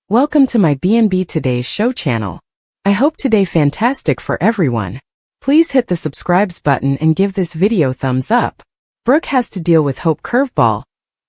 Welcome to my B&B Today's Show channel. I hope today fantastic for everyone. Please hit the subscribes button and give this video thumbs up. Brooke has to deal with Hope Curveball,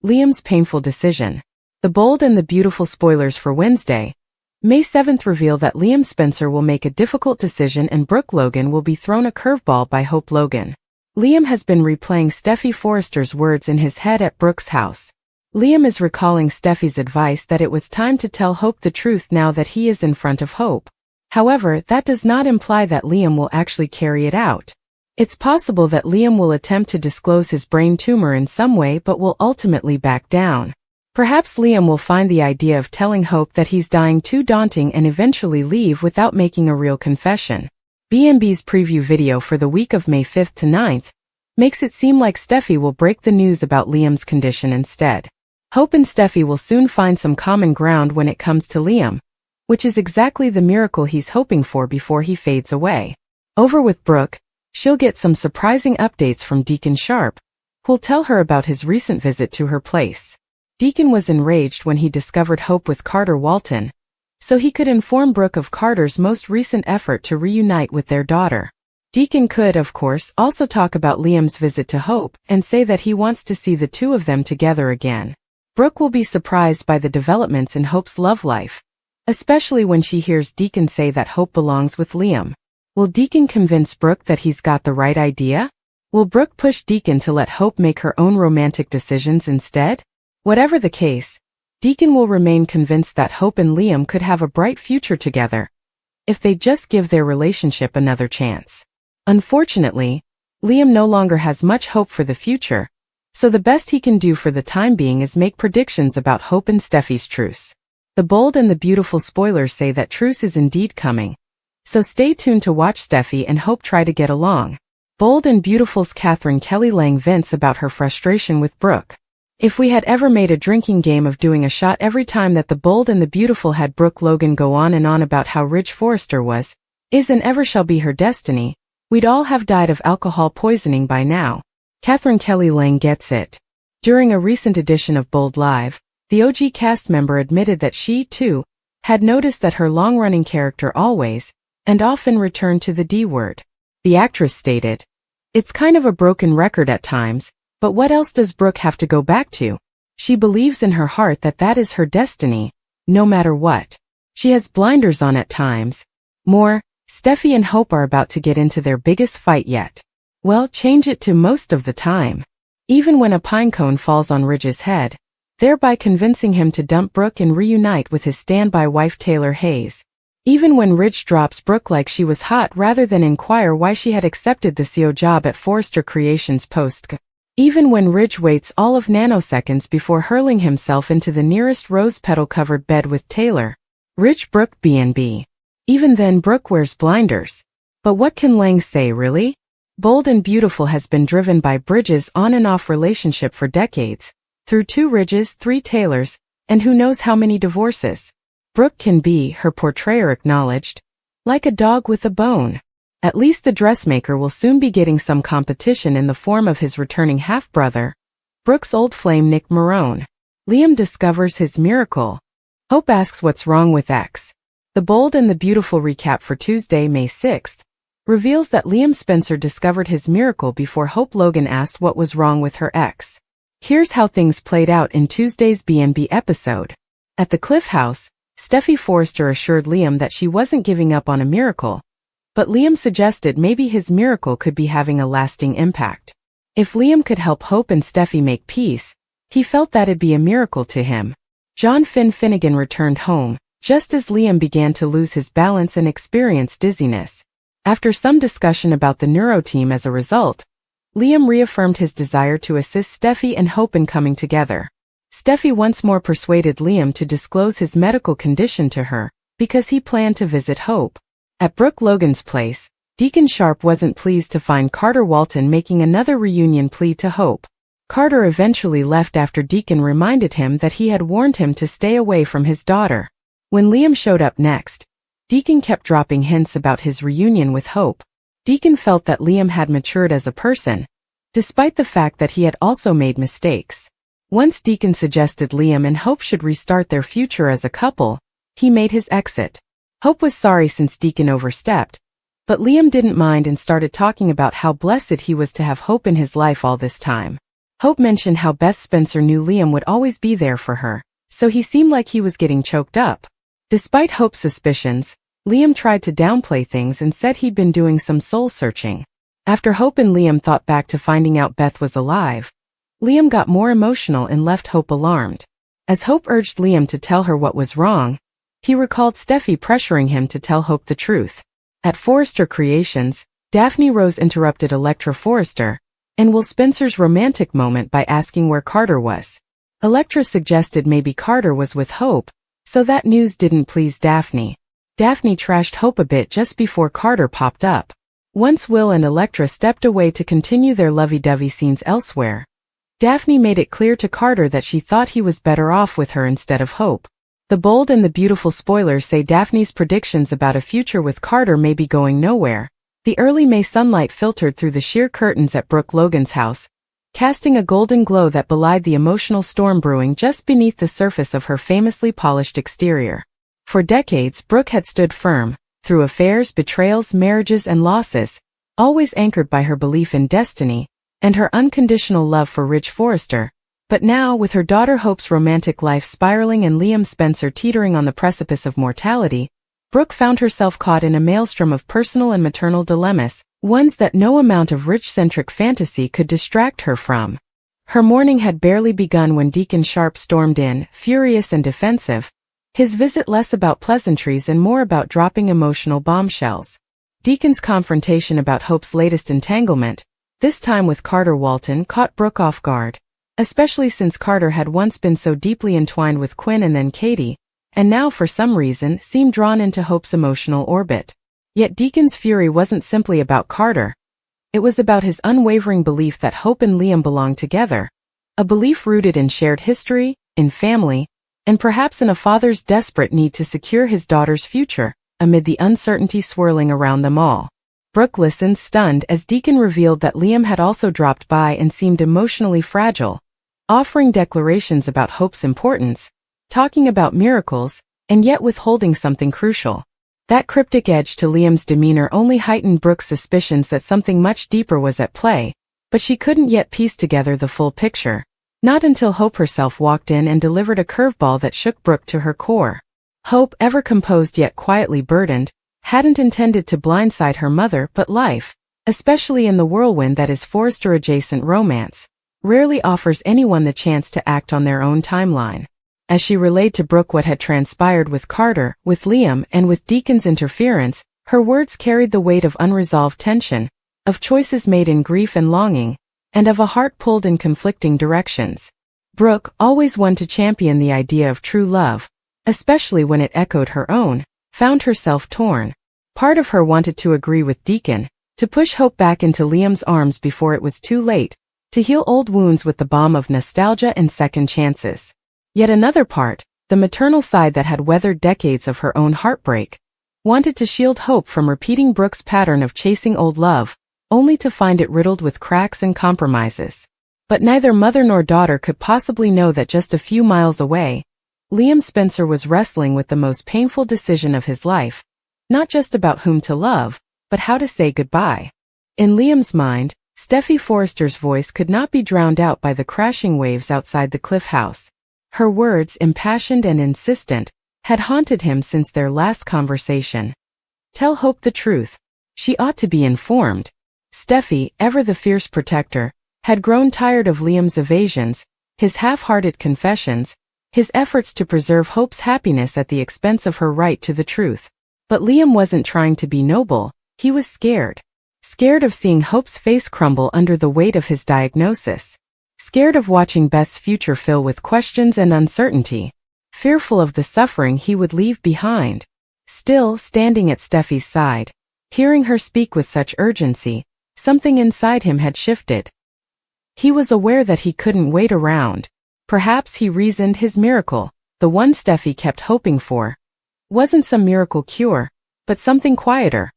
Liam's painful decision. The bold and the beautiful spoilers for Wednesday, May 7th reveal that Liam Spencer will make a difficult decision and Brooke Logan will be thrown a curveball by Hope Logan. Liam has been replaying Steffy Forrester's words in his head at Brooke's house. Liam is recalling Steffi's advice that it was time to tell Hope the truth now that he is in front of Hope. However, that does not imply that Liam will actually carry it out. It's possible that Liam will attempt to disclose his brain tumor in some way but will ultimately back down. Perhaps Liam will find the idea of telling Hope that he's dying too daunting and eventually leave without making a real confession. B&B's preview video for the week of May 5th to 9th makes it seem like Steffi will break the news about Liam's condition instead. Hope and Steffi will soon find some common ground when it comes to Liam, which is exactly the miracle he's hoping for before he fades away. Over with Brooke, she'll get some surprising updates from Deacon Sharp, who'll tell her about his recent visit to her place. Deacon was enraged when he discovered Hope with Carter Walton, so he could inform Brooke of Carter's most recent effort to reunite with their daughter. Deacon could, of course, also talk about Liam's visit to Hope and say that he wants to see the two of them together again. Brooke will be surprised by the developments in Hope's love life, especially when she hears Deacon say that Hope belongs with Liam. Will Deacon convince Brooke that he's got the right idea? Will Brooke push Deacon to let Hope make her own romantic decisions instead? Whatever the case, Deacon will remain convinced that Hope and Liam could have a bright future together if they just give their relationship another chance. Unfortunately, Liam no longer has much hope for the future, so the best he can do for the time being is make predictions about Hope and Steffi's truce. The bold and the beautiful spoilers say that truce is indeed coming, so stay tuned to watch Steffi and Hope try to get along. Bold and Beautiful's Catherine Kelly Lang vents about her frustration with Brooke. If we had ever made a drinking game of doing a shot every time that the Bold and the Beautiful had Brooke Logan go on and on about how rich Forrester was, is and ever shall be her destiny, we'd all have died of alcohol poisoning by now. Catherine Kelly Lang gets it. During a recent edition of Bold Live, the OG cast member admitted that she, too, had noticed that her long-running character always, and often returned to the D word. The actress stated, "It's kind of a broken record at times, but what else does Brooke have to go back to? She believes in her heart that that is her destiny, no matter what. She has blinders on at times." More, Steffi and Hope are about to get into their biggest fight yet. Well, change it to most of the time. Even when a pinecone falls on Ridge's head, thereby convincing him to dump Brooke and reunite with his standby wife Taylor Hayes. Even when Ridge drops Brooke like she was hot rather than inquire why she had accepted the CO job at Forrester Creations post. Even when Ridge waits all of nanoseconds before hurling himself into the nearest rose petal-covered bed with Taylor. Ridge Brooke B&B. Even then Brooke wears blinders. But what can Lang say really? Bold and Beautiful has been driven by Bridges' on and off relationship for decades, through 2 Ridges, 3 Taylors, and who knows how many divorces. Brooke can be, her portrayer acknowledged, like a dog with a bone. At least the dressmaker will soon be getting some competition in the form of his returning half-brother, Brooke's old flame Nick Marone. Liam discovers his miracle. Hope asks what's wrong with X. The Bold and the Beautiful recap for Tuesday, May 6th, reveals that Liam Spencer discovered his miracle before Hope Logan asked what was wrong with her ex. Here's how things played out in Tuesday's B&B episode. At the Cliff House, Steffi Forrester assured Liam that she wasn't giving up on a miracle, but Liam suggested maybe his miracle could be having a lasting impact. If Liam could help Hope and Steffi make peace, he felt that'd be a miracle to him. John Finnegan returned home, just as Liam began to lose his balance and experience dizziness. After some discussion about the neuro team as a result, Liam reaffirmed his desire to assist Steffi and Hope in coming together. Steffi once more persuaded Liam to disclose his medical condition to her, because he planned to visit Hope. At Brooke Logan's place, Deacon Sharp wasn't pleased to find Carter Walton making another reunion plea to Hope. Carter eventually left after Deacon reminded him that he had warned him to stay away from his daughter. When Liam showed up next, Deacon kept dropping hints about his reunion with Hope. Deacon felt that Liam had matured as a person, despite the fact that he had also made mistakes. Once Deacon suggested Liam and Hope should restart their future as a couple, he made his exit. Hope was sorry since Deacon overstepped, but Liam didn't mind and started talking about how blessed he was to have Hope in his life all this time. Hope mentioned how Beth Spencer knew Liam would always be there for her, so he seemed like he was getting choked up. Despite Hope's suspicions, Liam tried to downplay things and said he'd been doing some soul-searching. After Hope and Liam thought back to finding out Beth was alive, Liam got more emotional and left Hope alarmed. As Hope urged Liam to tell her what was wrong, he recalled Steffi pressuring him to tell Hope the truth. At Forrester Creations, Daphne Rose interrupted Electra Forrester and Will Spencer's romantic moment by asking where Carter was. Electra suggested maybe Carter was with Hope, so that news didn't please Daphne. Daphne trashed Hope a bit just before Carter popped up. Once Will and Electra stepped away to continue their lovey-dovey scenes elsewhere, Daphne made it clear to Carter that she thought he was better off with her instead of Hope. The bold and the beautiful spoilers say Daphne's predictions about a future with Carter may be going nowhere. The early May sunlight filtered through the sheer curtains at Brooke Logan's house, casting a golden glow that belied the emotional storm brewing just beneath the surface of her famously polished exterior. For decades, Brooke had stood firm, through affairs, betrayals, marriages, and losses, always anchored by her belief in destiny and her unconditional love for Ridge Forrester. But now, with her daughter Hope's romantic life spiraling and Liam Spencer teetering on the precipice of mortality, Brooke found herself caught in a maelstrom of personal and maternal dilemmas, ones that no amount of rich-centric fantasy could distract her from. Her morning had barely begun when Deacon Sharp stormed in, furious and defensive, his visit less about pleasantries and more about dropping emotional bombshells. Deacon's confrontation about Hope's latest entanglement, this time with Carter Walton, caught Brooke off guard, especially since Carter had once been so deeply entwined with Quinn and then Katie, and now for some reason seemed drawn into Hope's emotional orbit. Yet Deacon's fury wasn't simply about Carter. It was about his unwavering belief that Hope and Liam belonged together, a belief rooted in shared history, in family, and perhaps in a father's desperate need to secure his daughter's future, amid the uncertainty swirling around them all. Brooke listened, stunned, as Deacon revealed that Liam had also dropped by and seemed emotionally fragile, offering declarations about Hope's importance, talking about miracles, and yet withholding something crucial. That cryptic edge to Liam's demeanor only heightened Brooke's suspicions that something much deeper was at play, but she couldn't yet piece together the full picture. Not until Hope herself walked in and delivered a curveball that shook Brooke to her core. Hope, ever composed yet quietly burdened, hadn't intended to blindside her mother, but life, especially in the whirlwind that is Forrester-adjacent romance, rarely offers anyone the chance to act on their own timeline. As she relayed to Brooke what had transpired with Carter, with Liam, and with Deacon's interference, her words carried the weight of unresolved tension, of choices made in grief and longing, and of a heart pulled in conflicting directions. Brooke, always one to champion the idea of true love, especially when it echoed her own, found herself torn. Part of her wanted to agree with Deacon, to push Hope back into Liam's arms before it was too late, to heal old wounds with the balm of nostalgia and second chances. Yet another part, the maternal side that had weathered decades of her own heartbreak, wanted to shield Hope from repeating Brooke's pattern of chasing old love, only to find it riddled with cracks and compromises. But neither mother nor daughter could possibly know that just a few miles away, Liam Spencer was wrestling with the most painful decision of his life, not just about whom to love, but how to say goodbye. In Liam's mind, Steffi Forrester's voice could not be drowned out by the crashing waves outside the Cliff House. Her words, impassioned and insistent, had haunted him since their last conversation. Tell Hope the truth. She ought to be informed. Steffi, ever the fierce protector, had grown tired of Liam's evasions, his half-hearted confessions, his efforts to preserve Hope's happiness at the expense of her right to the truth. But Liam wasn't trying to be noble, he was scared. Scared of seeing Hope's face crumble under the weight of his diagnosis. Scared of watching Beth's future fill with questions and uncertainty. Fearful of the suffering he would leave behind. Still, standing at Steffi's side, hearing her speak with such urgency, something inside him had shifted. He was aware that he couldn't wait around. Perhaps, he reasoned, his miracle, the one Steffi kept hoping for, wasn't some miracle cure, but something quieter.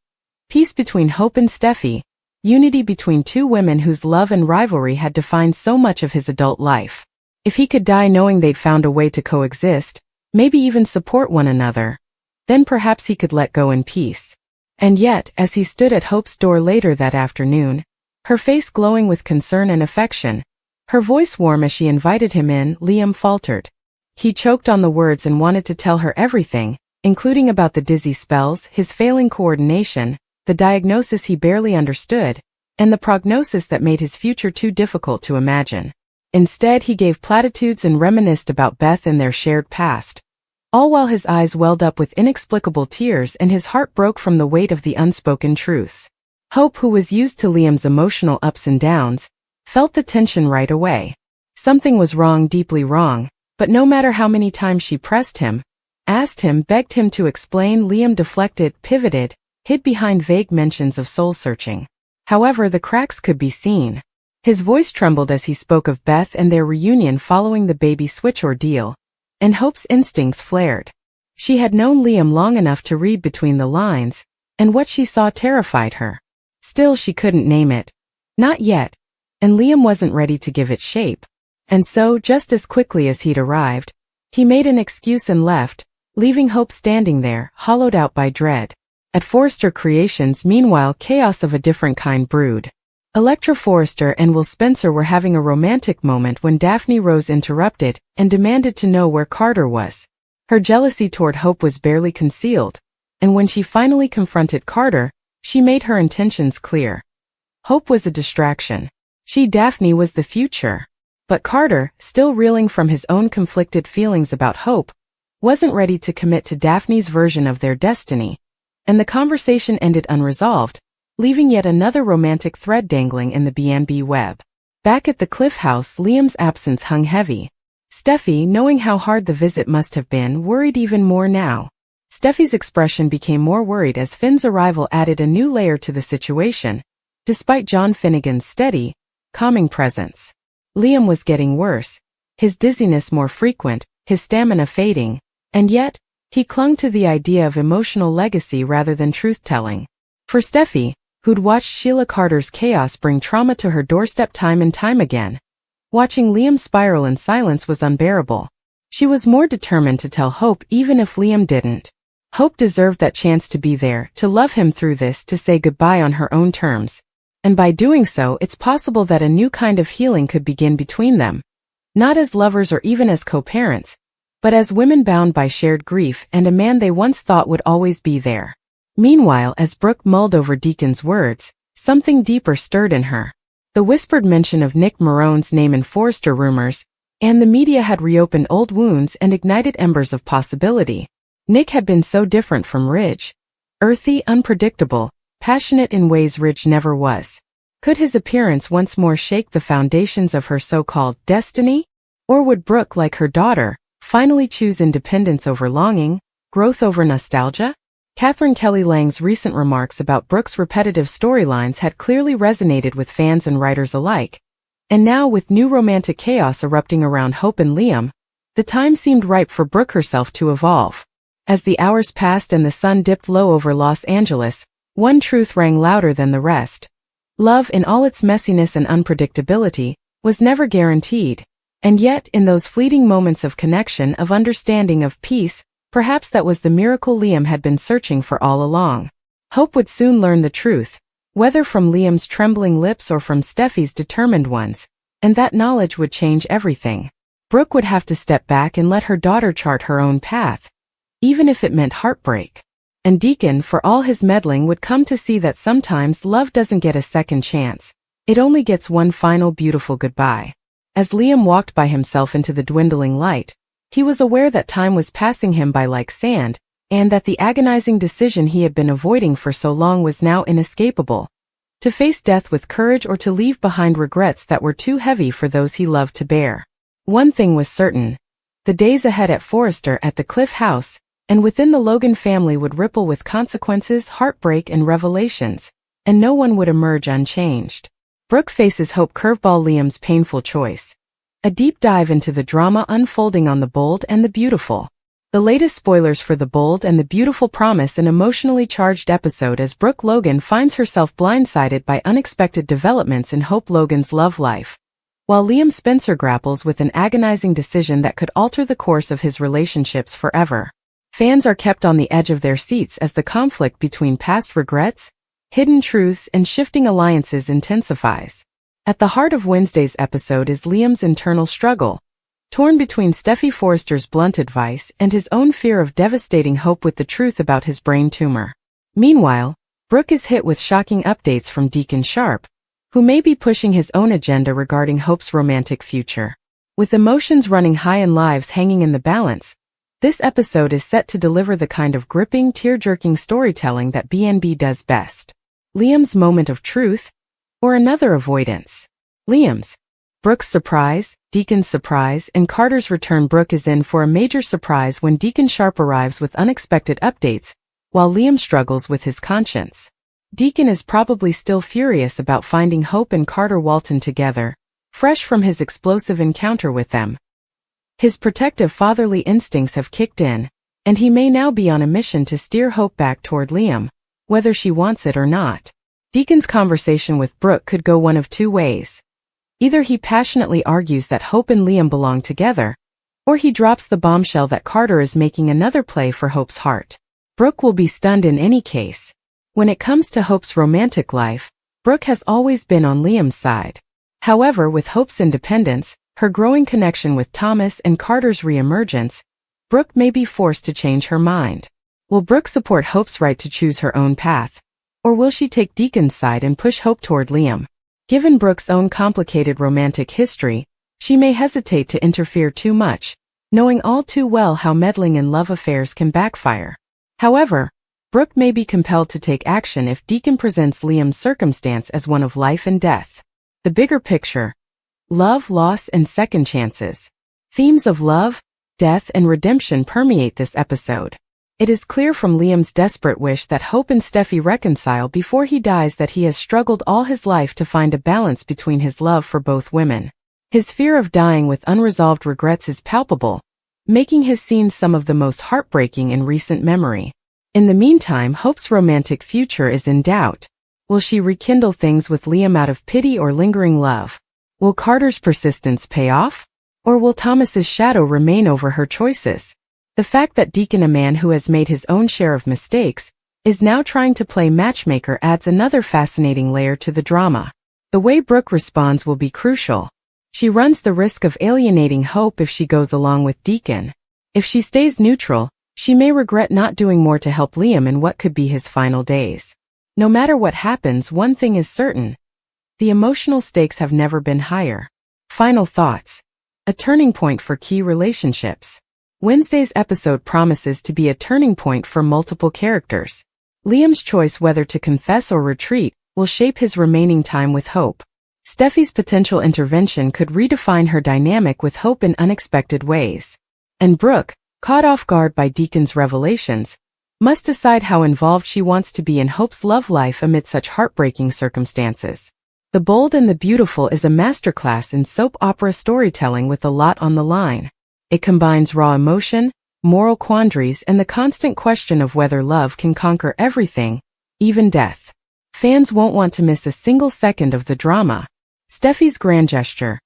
Peace between Hope and Steffi, unity between two women whose love and rivalry had defined so much of his adult life. If he could die knowing they'd found a way to coexist, maybe even support one another. Then perhaps he could let go in peace. And yet, as he stood at Hope's door later that afternoon, her face glowing with concern and affection, her voice warm as she invited him in, Liam faltered. He choked on the words and wanted to tell her everything, including about the dizzy spells, his failing coordination, the diagnosis he barely understood, and the prognosis that made his future too difficult to imagine. Instead, he gave platitudes and reminisced about Beth and their shared past, all while his eyes welled up with inexplicable tears and his heart broke from the weight of the unspoken truths. Hope, who was used to Liam's emotional ups and downs, felt the tension right away. Something was wrong, deeply wrong, but no matter how many times she pressed him, asked him, begged him to explain, Liam deflected, pivoted, hid behind vague mentions of soul-searching. However, the cracks could be seen. His voice trembled as he spoke of Beth and their reunion following the baby switch ordeal, and Hope's instincts flared. She had known Liam long enough to read between the lines, and what she saw terrified her. Still, she couldn't name it. Not yet. And Liam wasn't ready to give it shape. And so, just as quickly as he'd arrived, he made an excuse and left, leaving Hope standing there, hollowed out by dread. At Forrester Creations, meanwhile, chaos of a different kind brewed. Electra Forrester and Will Spencer were having a romantic moment when Daphne Rose interrupted and demanded to know where Carter was. Her jealousy toward Hope was barely concealed, and when she finally confronted Carter, she made her intentions clear. Hope was a distraction. She, Daphne, was the future. But Carter, still reeling from his own conflicted feelings about Hope, wasn't ready to commit to Daphne's version of their destiny, and the conversation ended unresolved, leaving yet another romantic thread dangling in the B&B web. Back at the Cliff House, Liam's absence hung heavy. Steffi, knowing how hard the visit must have been, worried even more now. Steffi's expression became more worried as Finn's arrival added a new layer to the situation, despite John Finnegan's steady, calming presence. Liam was getting worse, his dizziness more frequent, his stamina fading, and yet, he clung to the idea of emotional legacy rather than truth-telling. For Steffi, who'd watched Sheila Carter's chaos bring trauma to her doorstep time and time again, watching Liam spiral in silence was unbearable. She was more determined to tell Hope even if Liam didn't. Hope deserved that chance to be there, to love him through this, to say goodbye on her own terms. And by doing so, it's possible that a new kind of healing could begin between them. Not as lovers or even as co-parents, but as women bound by shared grief and a man they once thought would always be there. Meanwhile, as Brooke mulled over Deacon's words, something deeper stirred in her. The whispered mention of Nick Marone's name in Forrester rumors, and the media had reopened old wounds and ignited embers of possibility. Nick had been so different from Ridge. Earthy, unpredictable, passionate in ways Ridge never was. Could his appearance once more shake the foundations of her so-called destiny? Or would Brooke, like her daughter, finally choose independence over longing, growth over nostalgia? Catherine Kelly Lang's recent remarks about Brooke's repetitive storylines had clearly resonated with fans and writers alike. And now, with new romantic chaos erupting around Hope and Liam, the time seemed ripe for Brooke herself to evolve. As the hours passed and the sun dipped low over Los Angeles, one truth rang louder than the rest. Love, in all its messiness and unpredictability, was never guaranteed. And yet, in those fleeting moments of connection, of understanding, of peace, perhaps that was the miracle Liam had been searching for all along. Hope would soon learn the truth, whether from Liam's trembling lips or from Steffi's determined ones, and that knowledge would change everything. Brooke would have to step back and let her daughter chart her own path, even if it meant heartbreak. And Deacon, for all his meddling, would come to see that sometimes love doesn't get a second chance. It only gets one final beautiful goodbye. As Liam walked by himself into the dwindling light, he was aware that time was passing him by like sand, and that the agonizing decision he had been avoiding for so long was now inescapable. To face death with courage or to leave behind regrets that were too heavy for those he loved to bear. One thing was certain. The days ahead at Forrester, at the Cliff House, and within the Logan family would ripple with consequences, heartbreak, and revelations, and no one would emerge unchanged. Brooke faces Hope Curveball, Liam's painful choice. A deep dive into the drama unfolding on The Bold and the Beautiful. The latest spoilers for The Bold and the Beautiful promise an emotionally charged episode as Brooke Logan finds herself blindsided by unexpected developments in Hope Logan's love life. while Liam Spencer grapples with an agonizing decision that could alter the course of his relationships forever. Fans are kept on the edge of their seats as the conflict between past regrets, hidden truths, and shifting alliances intensifies. At the heart of Wednesday's episode is Liam's internal struggle, torn between Steffy Forrester's blunt advice and his own fear of devastating Hope with the truth about his brain tumor. Meanwhile, Brooke is hit with shocking updates from Deacon Sharp, who may be pushing his own agenda regarding Hope's romantic future. With emotions running high and lives hanging in the balance, this episode is set to deliver the kind of gripping, tear-jerking storytelling that BNB does best. Liam's moment of truth, or another avoidance. Liam's, Brooke's surprise, Deacon's surprise, and Carter's return. Brooke is in for a major surprise when Deacon Sharp arrives with unexpected updates, while Liam struggles with his conscience. Deacon is probably still furious about finding Hope and Carter Walton together, fresh from his explosive encounter with them. His protective fatherly instincts have kicked in, and he may now be on a mission to steer Hope back toward Liam, whether she wants it or not. Deacon's conversation with Brooke could go one of two ways. Either he passionately argues that Hope and Liam belong together, or he drops the bombshell that Carter is making another play for Hope's heart. Brooke will be stunned in any case. When it comes to Hope's romantic life, Brooke has always been on Liam's side. However, with Hope's independence, her growing connection with Thomas, and Carter's re-emergence, Brooke may be forced to change her mind. Will Brooke support Hope's right to choose her own path? Or will she take Deacon's side and push Hope toward Liam? Given Brooke's own complicated romantic history, she may hesitate to interfere too much, knowing all too well how meddling in love affairs can backfire. However, Brooke may be compelled to take action if Deacon presents Liam's circumstance as one of life and death. The bigger picture: love, loss, and second chances. Themes of love, death, and redemption permeate this episode. It is clear from Liam's desperate wish that Hope and Steffy reconcile before he dies that he has struggled all his life to find a balance between his love for both women. His fear of dying with unresolved regrets is palpable, making his scenes some of the most heartbreaking in recent memory. In the meantime, Hope's romantic future is in doubt. Will she rekindle things with Liam out of pity or lingering love? Will Carter's persistence pay off? Or will Thomas's shadow remain over her choices? The fact that Deacon, a man who has made his own share of mistakes, is now trying to play matchmaker adds another fascinating layer to the drama. The way Brooke responds will be crucial. She runs the risk of alienating Hope if she goes along with Deacon. If she stays neutral, she may regret not doing more to help Liam in what could be his final days. No matter what happens, one thing is certain: the emotional stakes have never been higher. Final thoughts. A turning point for key relationships. Wednesday's episode promises to be a turning point for multiple characters. Liam's choice whether to confess or retreat will shape his remaining time with Hope. Steffy's potential intervention could redefine her dynamic with Hope in unexpected ways. And Brooke, caught off guard by Deacon's revelations, must decide how involved she wants to be in Hope's love life amid such heartbreaking circumstances. The Bold and the Beautiful is a masterclass in soap opera storytelling with a lot on the line. It combines raw emotion, moral quandaries, and the constant question of whether love can conquer everything, even death. Fans won't want to miss a single second of the drama. Steffy's grand gesture.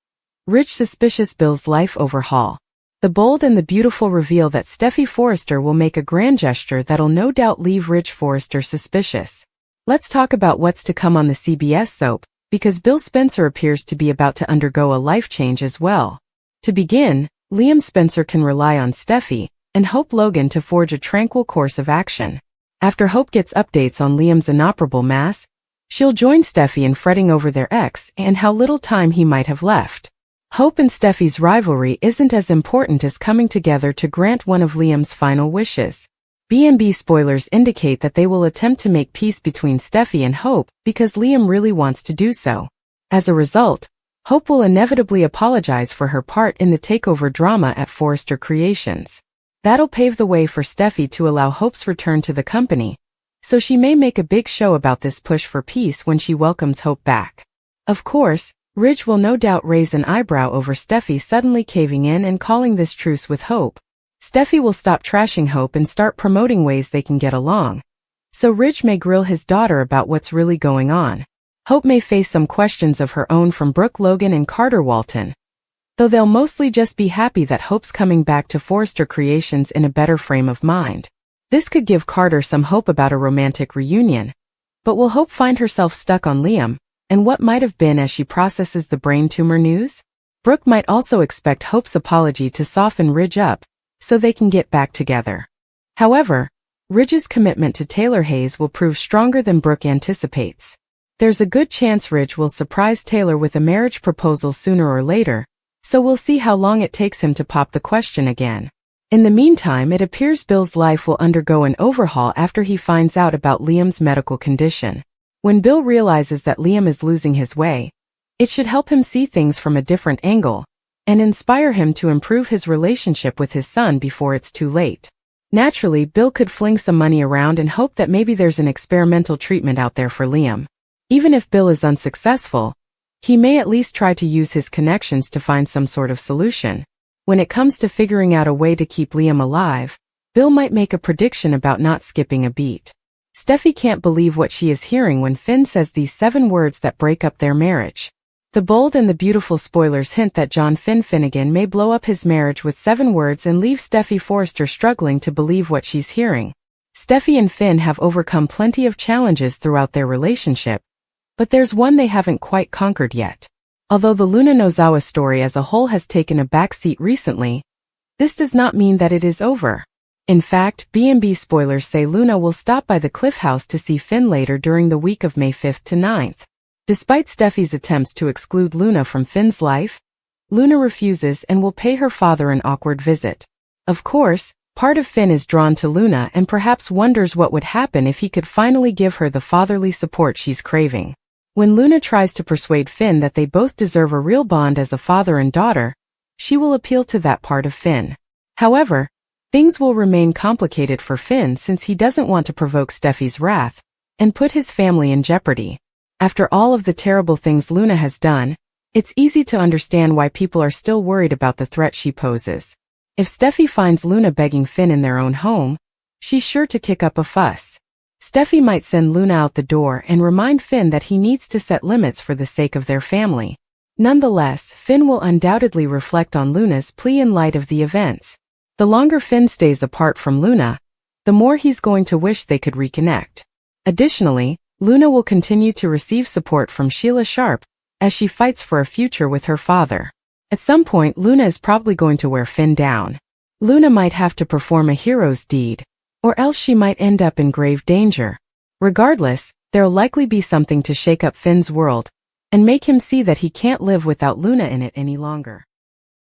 Rich suspicious Bill's life overhaul. The Bold and the Beautiful reveal that Steffy Forrester will make a grand gesture that'll no doubt leave Rich Forrester suspicious. Let's talk about what's to come on the CBS soap, because Bill Spencer appears to be about to undergo a life change as well. To begin, Liam Spencer can rely on Steffy and Hope Logan to forge a tranquil course of action. After Hope gets updates on Liam's inoperable mass, she'll join Steffy in fretting over their ex and how little time he might have left. Hope and Steffy's rivalry isn't as important as coming together to grant one of Liam's final wishes. B&B spoilers indicate that they will attempt to make peace between Steffy and Hope because Liam really wants to do so. As a result, Hope will inevitably apologize for her part in the takeover drama at Forrester Creations. That'll pave the way for Steffy to allow Hope's return to the company, so she may make a big show about this push for peace when she welcomes Hope back. Of course, Ridge will no doubt raise an eyebrow over Steffy suddenly caving in and calling this truce with Hope. Steffy will stop trashing Hope and start promoting ways they can get along. So Ridge may grill his daughter about what's really going on. Hope may face some questions of her own from Brooke Logan and Carter Walton, though they'll mostly just be happy that Hope's coming back to Forrester Creations in a better frame of mind. This could give Carter some hope about a romantic reunion, but will Hope find herself stuck on Liam and what might have been as she processes the brain tumor news? Brooke might also expect Hope's apology to soften Ridge up so they can get back together. However, Ridge's commitment to Taylor Hayes will prove stronger than Brooke anticipates. There's a good chance Ridge will surprise Taylor with a marriage proposal sooner or later, so we'll see how long it takes him to pop the question again. In the meantime, it appears Bill's life will undergo an overhaul after he finds out about Liam's medical condition. When Bill realizes that Liam is losing his way, it should help him see things from a different angle and inspire him to improve his relationship with his son before it's too late. Naturally, Bill could fling some money around and hope that maybe there's an experimental treatment out there for Liam. Even if Bill is unsuccessful, he may at least try to use his connections to find some sort of solution. When it comes to figuring out a way to keep Liam alive, Bill might make a prediction about not skipping a beat. Steffi can't believe what she is hearing when Finn says these 7 words that break up their marriage. The bold and the beautiful spoilers hint that John Finnegan may blow up his marriage with 7 words and leave Steffi Forrester struggling to believe what she's hearing. Steffi and Finn have overcome plenty of challenges throughout their relationship, but there's one they haven't quite conquered yet. Although the Luna Nozawa story as a whole has taken a backseat recently, this does not mean that it is over. In fact, B&B spoilers say Luna will stop by the Cliff House to see Finn later during the week of May 5th to 9th. Despite Steffi's attempts to exclude Luna from Finn's life, Luna refuses and will pay her father an awkward visit. Of course, part of Finn is drawn to Luna and perhaps wonders what would happen if he could finally give her the fatherly support she's craving. When Luna tries to persuade Finn that they both deserve a real bond as a father and daughter, she will appeal to that part of Finn. However, things will remain complicated for Finn since he doesn't want to provoke Steffi's wrath and put his family in jeopardy. After all of the terrible things Luna has done, it's easy to understand why people are still worried about the threat she poses. If Steffi finds Luna begging Finn in their own home, she's sure to kick up a fuss. Steffi might send Luna out the door and remind Finn that he needs to set limits for the sake of their family. Nonetheless, Finn will undoubtedly reflect on Luna's plea in light of the events. The longer Finn stays apart from Luna, the more he's going to wish they could reconnect. Additionally, Luna will continue to receive support from Sheila Sharp as she fights for a future with her father. At some point, Luna is probably going to wear Finn down. Luna might have to perform a hero's deed, or else she might end up in grave danger. Regardless, there'll likely be something to shake up Finn's world and make him see that he can't live without Luna in it any longer.